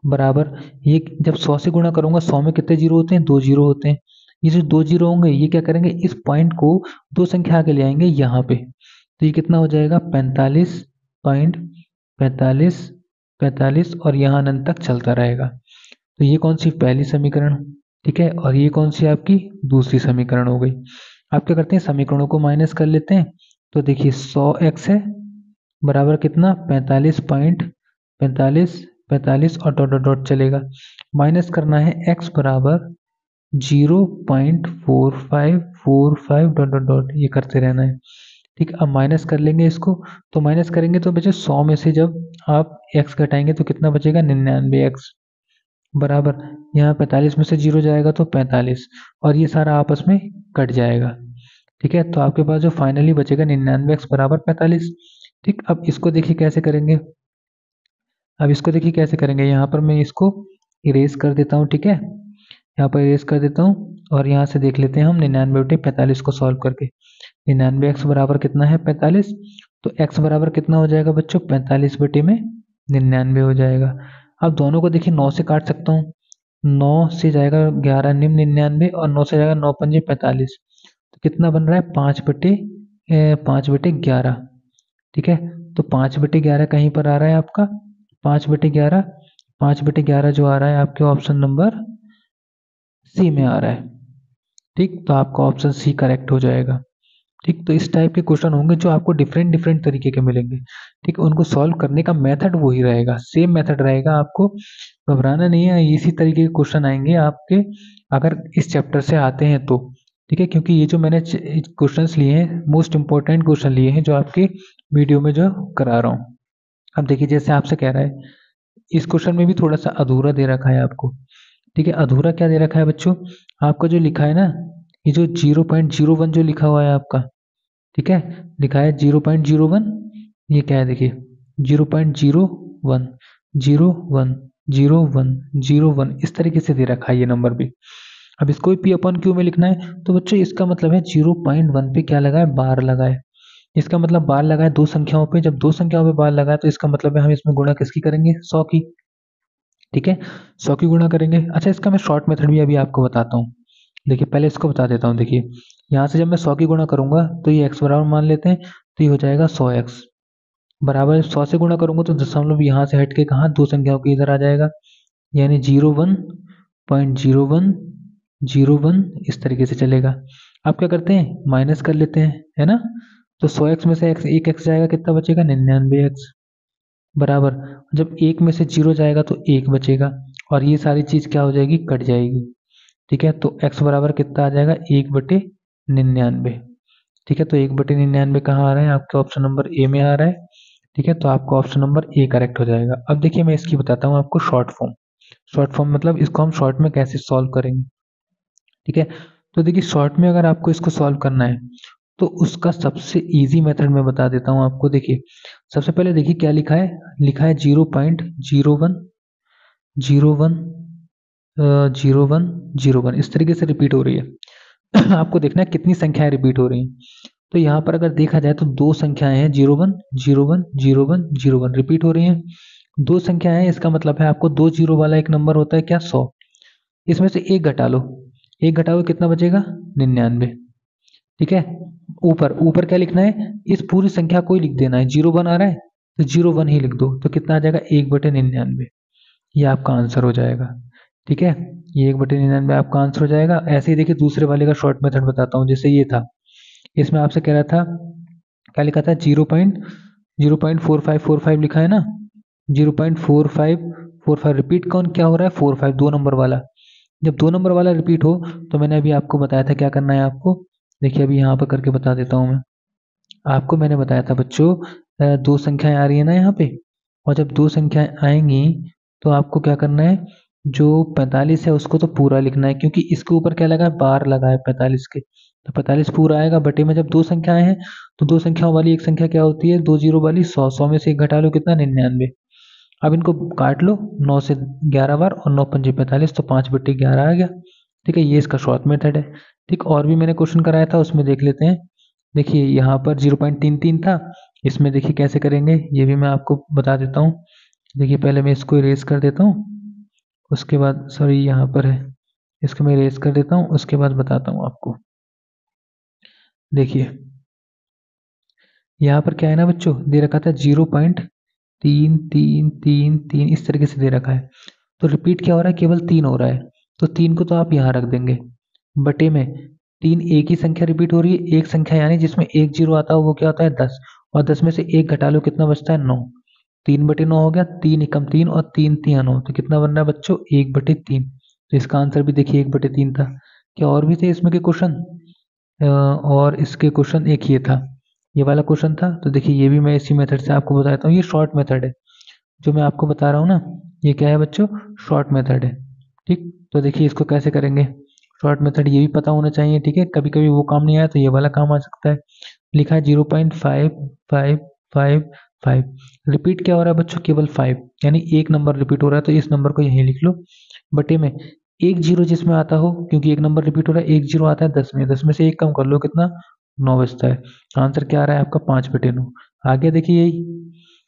बराबर, ये जब 100 से गुणा करूंगा 100 में कितने जीरो होते हैं, दो जीरो होते हैं। ये जो दो जीरो होंगे ये क्या करेंगे, इस पॉइंट को दो संख्या आगे ले आएंगे यहाँ पे, तो ये कितना हो जाएगा 45.45 और यहाँ अनंत तक चलता रहेगा। तो ये कौन सी पहली समीकरण, ठीक है, और ये कौन सी आपकी दूसरी समीकरण हो गई। आप क्या करते हैं, समीकरणों को माइनस कर लेते हैं। तो देखिए 100x है बराबर कितना 45.45 और डॉट डॉट डॉट चलेगा, माइनस करना है x बराबर 0.4545 डॉट डॉट डॉट, ये करते रहना है। ठीक, अब माइनस कर लेंगे इसको, तो माइनस करेंगे तो बचे 100 में से जब आप x घटाएंगे तो कितना बचेगा 99x बराबर, यहाँ 45 में से जीरो जाएगा तो 45 और ये सारा आपस में कट जाएगा। ठीक है, तो आपके पास जो फाइनली बचेगा 99x बराबर 45। ठीक, अब इसको देखिए कैसे करेंगे, यहाँ पर मैं इसको इरेज कर देता हूँ। ठीक है, यहाँ पर इरेज कर देता हूँ और यहाँ से देख लेते हैं हम 99 बटे 45 को सॉल्व करके। 99x बराबर कितना है 45, तो x बराबर कितना हो जाएगा बच्चों 45 बटे में 99 हो जाएगा। अब दोनों को देखिए 9 से काट सकता हूँ, 9 से जाएगा 11 निम्न 99 और 9 से जाएगा 9 पंजे 45, तो कितना बन रहा है 5/11। ठीक है, तो 5/11 कहीं पर आ रहा है आपका 5/11, 5/11 जो आ रहा है आपके ऑप्शन नंबर सी में आ रहा है। ठीक, तो आपका ऑप्शन सी करेक्ट हो जाएगा। ठीक, तो इस टाइप के क्वेश्चन होंगे जो आपको डिफरेंट डिफरेंट तरीके के मिलेंगे। ठीक, उनको सॉल्व करने का मेथड वही रहेगा, सेम मेथड रहेगा, आपको घबराना नहीं है, इसी तरीके के क्वेश्चन आएंगे आपके अगर इस चैप्टर से आते हैं तो। ठीक है, क्योंकि ये जो मैंने क्वेश्चंस लिए हैं मोस्ट इंपॉर्टेंट क्वेश्चन लिए हैं जो आपके वीडियो में जो करा रहा हूँ। अब देखिए जैसे आपसे कह रहा है, इस क्वेश्चन में भी थोड़ा सा अधूरा दे रखा है आपको। ठीक है, अधूरा क्या दे रखा है बच्चों, आपका जो लिखा है ना, ये जो 0.01 जो लिखा हुआ है आपका, ठीक है, लिखा है 0.01, ये क्या है देखिए 0.01 01 इस तरीके से दे रखा है ये नंबर भी। अब इसको भी P/Q में लिखना है, तो बच्चों इसका मतलब है 0.1 पे क्या लगा है, बार लगा है। इसका मतलब बार लगा है दो संख्याओं पे, जब दो संख्याओं पे बार लगा है तो इसका मतलब है हम इसमें गुणा किसकी करेंगे 100 की। ठीक है, 100 की गुणा करेंगे। अच्छा, इसका मैं शॉर्ट मेथड भी अभी आपको बताता हूँ। देखिए पहले इसको बता देता हूँ। देखिए यहाँ से जब मैं 100 की गुणा करूंगा तो ये x बराबर मान लेते हैं, तो ये हो जाएगा 100x बराबर 100 से गुणा करूंगा तो दशमलव यहाँ से हट के कहाँ दो संख्याओं के इधर आ जाएगा, यानी 01.01 इस तरीके से चलेगा। आप क्या करते हैं माइनस कर लेते हैं, है ना, तो 100x में से एक x जाएगा, कितना बचेगा 99x बराबर, जब एक में से जीरो जाएगा तो एक बचेगा और ये सारी चीज क्या हो जाएगी, कट जाएगी। ठीक है, तो x बराबर कितना आ जाएगा 1/99। ठीक है, तो 1/99 कहाँ आ रहा है, आपके ऑप्शन नंबर ए में आ रहा है। ठीक है, तो आपका ऑप्शन नंबर ए करेक्ट हो जाएगा। अब देखिए मैं इसकी बताता हूँ आपको शॉर्ट फॉर्म मतलब इसको हम शॉर्ट में कैसे सॉल्व करेंगे। ठीक है, तो देखिए शॉर्ट में अगर आपको इसको सॉल्व करना है तो उसका सबसे इजी मेथड मैं बता देता हूँ आपको। देखिए सबसे पहले देखिए क्या लिखा है, 0.01 इस तरीके से रिपीट हो रही है। आपको देखना है कितनी संख्याएं रिपीट हो रही हैं। तो यहाँ पर अगर देखा जाए तो दो संख्याएं हैं 01 01 01 01 रिपीट हो रही हैं। दो संख्याएं हैं, इसका मतलब है आपको दो जीरो वाला एक नंबर होता है क्या 100। इसमें से एक घटा लो, एक घटाओ कितना बचेगा 99। ठीक है, ऊपर ऊपर क्या लिखना है, इस पूरी संख्या को ही लिख देना है। 01 आ रहा है तो 01 ही लिख दो, तो कितना आ जाएगा 1/99। ये आपका आंसर हो जाएगा। ठीक है, ये 1/99 आपका आंसर हो जाएगा। ऐसे ही देखिए दूसरे वाले का शॉर्ट मेथड बताता हूँ। जैसे ये था, इसमें आपसे कह रहा था, क्या लिखा था 0.4545 लिखा है ना, 0.4545 रिपीट कौन क्या हो रहा है 45 दो नंबर वाला। जब दो नंबर वाला रिपीट हो तो मैंने अभी आपको बताया था क्या करना है आपको। देखिए अभी यहाँ पर करके बता देता हूँ मैं आपको। मैंने बताया था बच्चों, दो संख्याएं आ रही है ना यहाँ पे, और जब दो संख्याएं आएंगी तो आपको क्या करना है, जो 45 है उसको तो पूरा लिखना है, क्योंकि इसके ऊपर क्या लगा है बार लगा है 45 के, तो 45 पूरा आएगा। बटे में जब दो संख्याएं हैं तो दो संख्याओं वाली एक संख्या क्या होती है, दो जीरो वाली 100, 100 में से एक घटा लो कितना 99। अब इनको काट लो 9 से 11 बार, और 9 पंजे 45, तो 5/11 आ गया। ठीक है, ये इसका शॉर्ट मेथड है। ठीक, और भी मैंने क्वेश्चन कराया था उसमें देख लेते हैं। देखिए यहाँ पर 0.33 था, इसमें देखिए कैसे करेंगे ये भी मैं आपको बता देता हूँ। देखिए पहले मैं इसको इरेज कर देता हूँ, उसके बाद सॉरी यहाँ पर है, इसको मैं इरेज कर देता हूँ, उसके बाद बताता हूँ आपको। देखिए यहाँ पर क्या है ना बच्चों, दे रखा था 0.3333 इस तरीके से दे रखा है। तो रिपीट क्या हो रहा है, केवल 3 हो रहा है, तो 3 को तो आप यहाँ रख देंगे। बटे में 3 एक ही संख्या रिपीट हो रही है, एक संख्या यानी जिसमें एक जीरो आता है वो क्या होता है 10, और 10 में से एक घटा लो कितना बचता है 9। 3/9 हो गया, 3 एकम 3 और 3 3 9, तो कितना बन रहा है बच्चों 1/3। तो इसका आंसर भी देखिए 1/3 था। क्या और भी थे इसमें के क्वेश्चन, और इसके क्वेश्चन एक ये था, ये वाला क्वेश्चन था। तो देखिए ये भी मैं इसी मेथड से आपको बताता हूँ, ये शॉर्ट मेथड है जो मैं आपको बता रहा हूँ ना, ये क्या है बच्चों शॉर्ट मेथड है। ठीक, तो देखिए इसको कैसे करेंगे, शॉर्ट मेथड ये भी पता होना चाहिए। ठीक है, कभी कभी वो काम नहीं आया तो ये वाला काम आ सकता है। लिखा है 0.5555, रिपीट क्या हो रहा है बच्चों केवल 5, यानी एक नंबर रिपीट हो रहा है, तो इस नंबर को यहीं लिख लो। बटे में एक जीरो जिसमें आता हो, क्योंकि एक नंबर रिपीट हो रहा है, एक जीरो आता है 10 में, 10 में से एक कम कर लो कितना 9 बचता है। आंसर क्या आ रहा है आपका 5/9 आ गया। देखिए यही,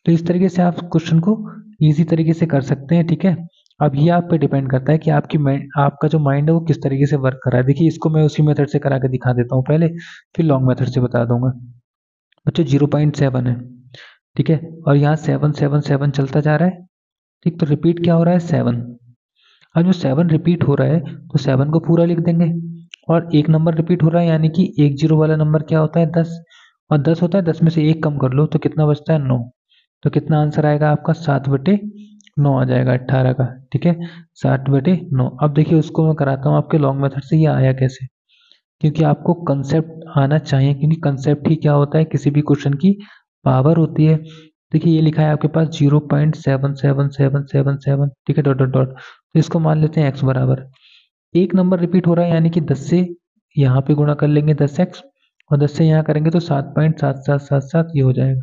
तो इस तरीके से आप क्वेश्चन को इजी तरीके से कर सकते हैं। ठीक है, अब ये आप पे डिपेंड करता है कि आपका जो माइंड है वो किस तरीके से वर्क कर रहा है। देखिए इसको मैं उसी मेथड से करा के दिखा देता हूँ पहले, फिर लॉन्ग मेथड से बता दूंगा। बच्चों 0.7 है, ठीक है, और यहाँ 7 7 7 चलता जा रहा है। ठीक, तो रिपीट क्या हो रहा है 7। अब जो 7 रिपीट हो रहा है तो 7 को पूरा लिख देंगे, और एक नंबर रिपीट हो रहा है यानी कि एक जीरो वाला नंबर क्या होता है 10, और 10 होता है 10 में से एक कम कर लो तो कितना बचता है 9। तो कितना आंसर आएगा आपका 7/9 आ जाएगा 18 का। ठीक है, 7/9। अब देखिए उसको मैं कराता हूँ आपके लॉन्ग मेथड से, ये आया कैसे, क्योंकि आपको कंसेप्ट आना चाहिए, क्योंकि कंसेप्ट ही क्या होता है किसी भी क्वेश्चन की पावर होती है। देखिए ये लिखा है आपके पास 0.77777, ठीक है, डॉट डॉट डॉट, तो इसको मान लेते हैं x बराबर, एक नंबर रिपीट हो रहा है यानी कि 10 से यहाँ पे गुणा कर लेंगे 10x, और 10 से यहाँ करेंगे तो 7.7777 ये हो जाएगा।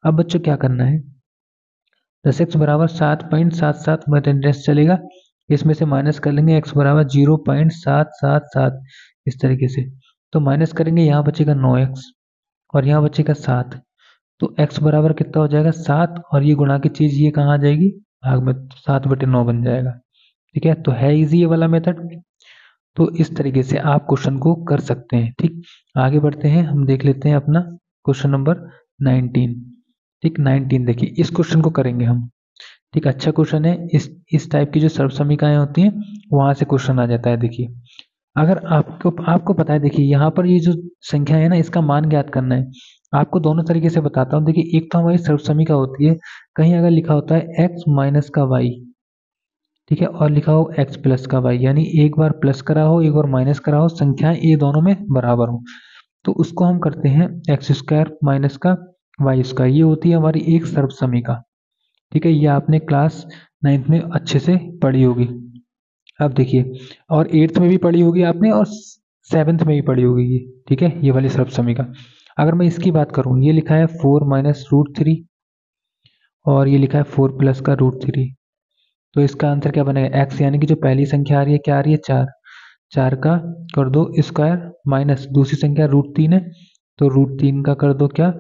अब बच्चों क्या करना है, 10x बराबर 7.77 में इंटरेस्ट चलेगा, इसमें से माइनस कर लेंगे x बराबर 0.777 इस तरीके से, तो माइनस करेंगे यहाँ बचेगा 9x और यहाँ बचेगा 7, तो x बराबर कितना हो जाएगा 7, और ये गुणा की चीज ये कहाँ आ जाएगी भाग में, 7/9 बन जाएगा। ठीक है, तो है इजी ये वाला मेथड। तो इस तरीके से आप क्वेश्चन को कर सकते हैं। ठीक, आगे बढ़ते हैं, हम देख लेते हैं अपना क्वेश्चन नंबर 19। ठीक, 19 देखिए इस क्वेश्चन को करेंगे हम। ठीक, अच्छा क्वेश्चन है, इस टाइप की जो सर्व समीकरणाएं होती हैं वहां से क्वेश्चन आ जाता है। देखिए अगर आपको पता है, देखिए यहाँ पर ये जो संख्या है ना इसका मान ज्ञात करना है। आपको दोनों तरीके से बताता हूँ। देखिए एक तो हमारी सर्व समीकरण होती है, कहीं अगर लिखा होता है x माइनस का y, ठीक है, और लिखा हो x प्लस का y, यानी एक बार प्लस करा हो एक बार माइनस करा हो, संख्याएं ये दोनों में बराबर हो, तो उसको हम करते हैं x² माइनस का y²। ये होती है हमारी एक सर्व समीकरण। ठीक है, ये आपने क्लास 9th में अच्छे से पढ़ी होगी। अब देखिए, और 8th में भी पढ़ी होगी आपने, और 7th में भी पढ़ी होगी ये। ठीक है, ये वाली सर्व समीकरण। अगर मैं इसकी बात करूं, ये लिखा है 4 माइनस √3, और ये लिखा है 4 प्लस का √3, तो इसका आंसर क्या बनेगा x, यानी कि जो पहली संख्या आ रही है क्या आ रही है 4, 4 का कर दो स्क्वायर माइनस दूसरी संख्या √3 है तो √3 का कर दो क्या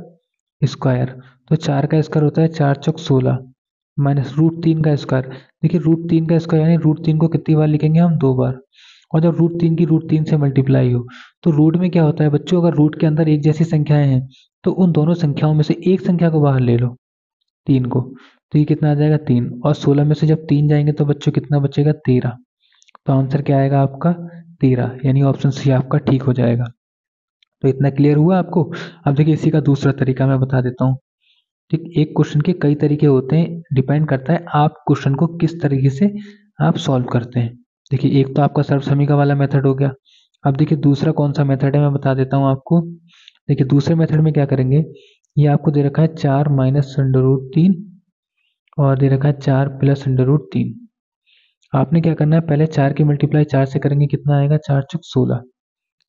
स्क्वायर। तो 4 का स्क्वायर होता है 4 चौक 16 माइनस √3 का स्क्वायर। देखिए √3 का स्क्वायर यानी √3 को कितनी बार लिखेंगे हम 2 बार। और जब √3 की √3 से मल्टीप्लाई हो तो रूट में क्या होता है बच्चों, अगर रूट के अंदर एक जैसी संख्याएं हैं तो उन दोनों संख्याओं में से एक संख्या को बाहर ले लो 3 को, तो ये कितना आ जाएगा 3। और 16 में से जब 3 जाएंगे तो बच्चों कितना बचेगा 13। तो आंसर क्या आएगा आपका 13, यानी ऑप्शन सी आपका ठीक हो जाएगा। तो इतना क्लियर हुआ आपको। अब देखिए इसी का दूसरा तरीका मैं बता देता हूँ। ठीक, एक क्वेश्चन के कई तरीके होते हैं, डिपेंड करता है आप क्वेश्चन को किस तरीके से आप सॉल्व करते हैं। देखिए एक तो आपका सर्वसमीका वाला मेथड हो गया। अब देखिए दूसरा कौन सा मेथड है मैं बता देता हूँ आपको। देखिए दूसरे मेथड में क्या करेंगे, ये आपको दे रखा है 4 माइनस √3 और दे रखा है 4 प्लस √3। आपने क्या करना है, पहले 4 की मल्टीप्लाई 4 से करेंगे कितना आएगा 4 चौक 16।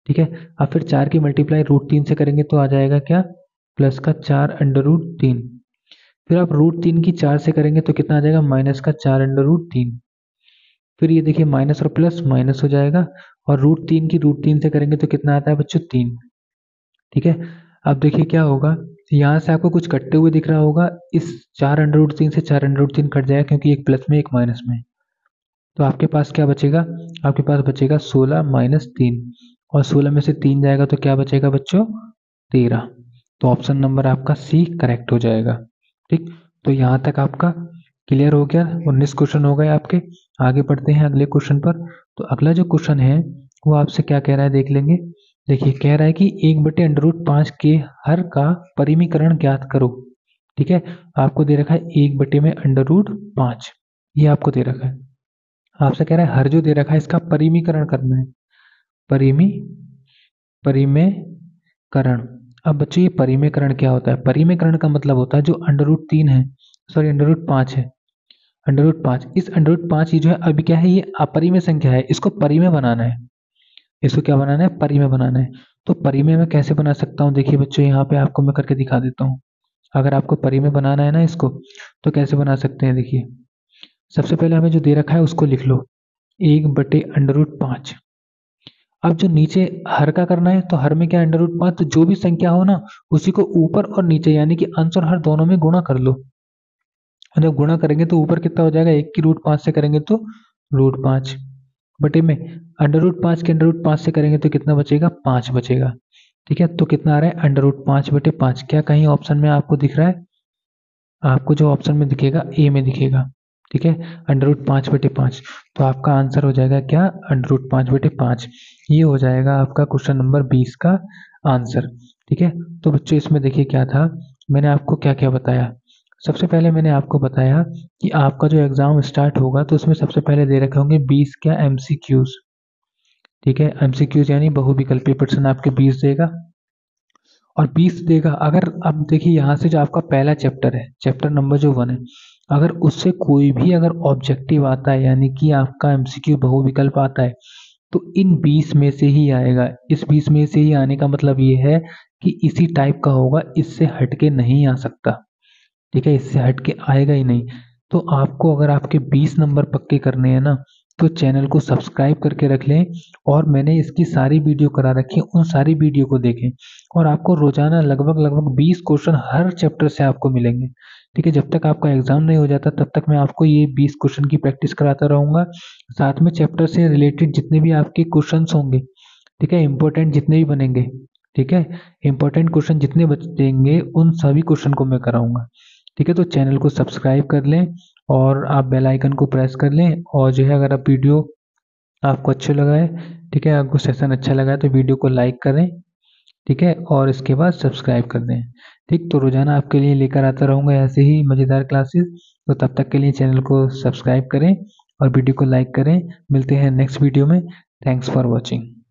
ठीक है, अब फिर 4 की मल्टीप्लाई √3 से करेंगे तो आ जाएगा क्या प्लस का 4 √3। फिर आप √3 की 4 से करेंगे तो कितना आ जाएगा माइनस का 4 √3। फिर ये देखिए माइनस और प्लस माइनस हो जाएगा और √3 की √3 से करेंगे तो कितना आता है बच्चों 3। ठीक है, अब देखिए क्या होगा, यहाँ से आपको कुछ कटते हुए दिख रहा होगा, इस 4 √3 से 4 √3 कट जाएगा क्योंकि एक प्लस में एक माइनस में। तो आपके पास क्या बचेगा, आपके पास बचेगा 16 माइनस 3 और 16 में से 3 जाएगा तो क्या बचेगा बच्चों 13। तो ऑप्शन नंबर आपका सी करेक्ट हो जाएगा। ठीक, तो यहाँ तक आपका क्लियर हो गया। 19 क्वेश्चन हो गए आपके। आगे बढ़ते हैं अगले क्वेश्चन पर। तो अगला जो क्वेश्चन है वो आपसे क्या कह रहा है देख लेंगे। देखिए कह रहा है कि 1/√5 के हर का परिमीकरण ज्ञात करो। ठीक है, आपको दे रखा है 1/√5, ये आपको दे रखा है। आपसे कह रहा है हर जो दे रखा है इसका परिमीकरण करना है। परिमेयकरण। अब बच्चों ये परिमेयकरण क्या होता है, परिमेयकरण का मतलब होता है जो √3 है, सॉरी √5 है, √5 इस √5 जो है अभी क्या है ये अपरिमेय संख्या है, इसको परिमेय बनाना है। इसको क्या बनाना है परिमेय बनाना है। तो परिमेय में कैसे बना सकता हूँ, देखिए बच्चों यहाँ पे आपको मैं करके दिखा देता हूँ। अगर आपको परिमेय बनाना है ना इसको, तो कैसे बना सकते हैं देखिए। सबसे पहले हमें जो दे रखा है उसको लिख लो 1/√5। अब जो नीचे हर का करना है तो हर में क्या √5, तो जो भी संख्या हो ना उसी को ऊपर और नीचे यानी कि अंश और हर दोनों में गुणा कर लो। और जब गुणा करेंगे तो ऊपर कितना हो जाएगा 1 की √5 से करेंगे तो √5 बटे में √5 के √5 से करेंगे तो कितना बचेगा 5 बचेगा। ठीक है, तो कितना आ रहा है √5/5। क्या कहीं ऑप्शन में आपको दिख रहा है, आपको जो ऑप्शन में दिखेगा ए में दिखेगा। ठीक है, √5/5। तो आपका आंसर हो जाएगा क्या √5/5। ये हो जाएगा आपका क्वेश्चन नंबर 20 का आंसर। ठीक है, तो बच्चों इसमें देखिए क्या था, मैंने आपको क्या क्या बताया। सबसे पहले मैंने आपको बताया कि आपका जो एग्जाम स्टार्ट होगा तो उसमें सबसे पहले दे रखे होंगे 20 क्या MCQs। ठीक है, MCQs यानी बहुविकल्पीय प्रश्न आपके 20 देगा और 20 देगा। अगर अब देखिए यहाँ से जो आपका पहला चैप्टर है, चैप्टर नंबर जो 1 है, अगर उससे कोई भी अगर ऑब्जेक्टिव आता है यानी कि आपका MCQ बहुविकल्प आता है तो इन 20 में से ही आएगा। इस 20 में से ही आने का मतलब ये है कि इसी टाइप का होगा, इससे हटके नहीं आ सकता। ठीक है, इससे हटके आएगा ही नहीं। तो आपको अगर आपके 20 नंबर पक्के करने हैं ना तो चैनल को सब्सक्राइब करके रख लें और मैंने इसकी सारी वीडियो करा रखी है, उन सारी वीडियो को देखें और आपको रोजाना लगभग 20 क्वेश्चन हर चैप्टर से आपको मिलेंगे। ठीक है, जब तक आपका एग्जाम नहीं हो जाता तब तक मैं आपको ये 20 क्वेश्चन की प्रैक्टिस कराता रहूंगा। साथ में चैप्टर से रिलेटेड जितने भी आपके क्वेश्चन होंगे, ठीक है, इंपॉर्टेंट जितने भी बनेंगे, ठीक है, इंपॉर्टेंट क्वेश्चन जितने बचेंगे उन सभी क्वेश्चन को मैं कराऊंगा। ठीक है, तो चैनल को सब्सक्राइब कर लें और आप बेल आइकन को प्रेस कर लें और जो है अगर आप वीडियो आपको अच्छा लगा है, ठीक है, आपको सेशन अच्छा लगा है तो वीडियो को लाइक करें। ठीक है, और इसके बाद सब्सक्राइब कर दें। ठीक, तो रोजाना आपके लिए लेकर आता रहूँगा ऐसे ही मज़ेदार क्लासेस। तो तब तक के लिए चैनल को सब्सक्राइब करें और वीडियो को लाइक करें। मिलते हैं नेक्स्ट वीडियो में। Thanks for watching.